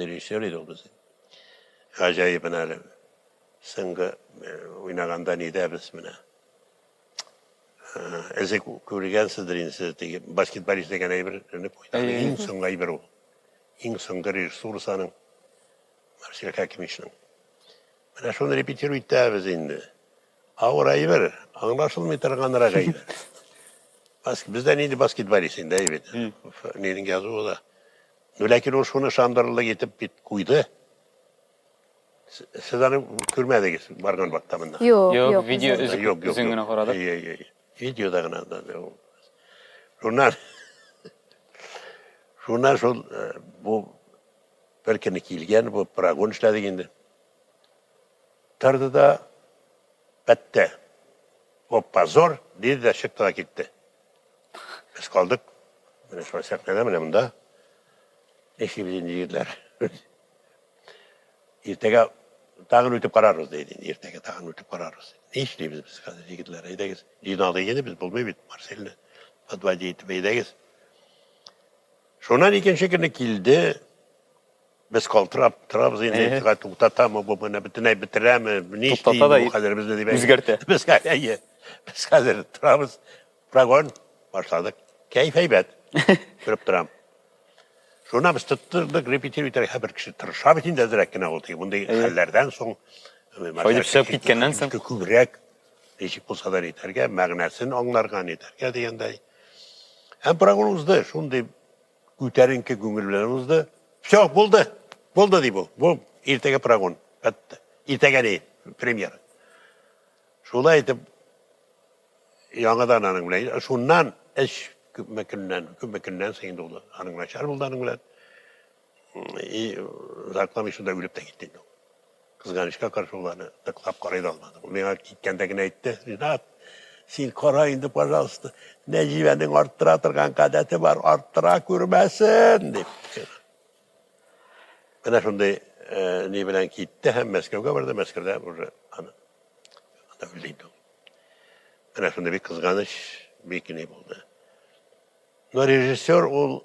Rejissör idi o bizim. Acayip öyle. Sıngı oynaganda neydi bismine. Ezek көргенсіздер енді деген баскетболист деген айбіріні қойды. Ең соңғы айбір ол. Ең соңғы режиссурасының Марсель Хакимовичның. Мына шоны репетируйт біз енді. Ауыр айбір, аңлашылмай тұрғанырақ айбір. Бізден енді баскетболист енді айбір. Ненің жазуы да. Ләкин ол шоны шандырылы кетіп бет қойды. Siz onu görmediniz bargan baktamında. Yok, video üzüngüne koradık. Videoda gına da. Şunlar bu belki kilgen bu pragon işledi şimdi. Tardı da bette. O pazor dedi de çıktı gitti. Biz kaldık. Ben şu an saklayamam bunda. Eşi birinci yıllar. Ertege tağın ötüp kararız dedi. Ertege tağın ötüp kararız. Ne işleyimiz biz kadar yigitler? Eydegiz. Cinalı yeni biz bulmayı Marsel'le. Advacı eğitip eydegiz. Şundan iken şekilde kildi. Biz kaltırap zeyni. Tuğtatamı bu bana bütüne bitiremi. Ne işleyimiz bu kadar biz dedi. Müzgerte. Biz kadar turabız. Pragon başladık. Keyif heybet. Kırıp duram. Şuna biz tutturduk, repetiyor her bir kişi tırşabetin de direktine oldu. Bunda hallerden son Koyup söp gitkenden son kübrek değişik olsa da yeterge, mağnasını anlargan yeterge diyende. Hem pragonumuzda şunda güterinki güngüllerimizde çok buldu diye bu. Bu irtege pragon. İrtege değil, premier. Şula etip yanıdan anın bilen. Şundan eş kümmekünden sayın oldu. Anıngla çar buldu anıngla. Zaklamışı da ölüp de gitti. Kızganışka karşı olanı tıklap karayı da almadı. Bana kendine etti. Rinat, sil karayındı pajalstı. Necive'nin arttıra tırgan kadeti var. Arttıra görmesin. Deyip. Bana şimdi ne bilen gitti. Hem Meskev'e vardı. Meskev'de burada öldüydü. Bana şimdi bir kızganış bir iki ne buldu. No rejissör ol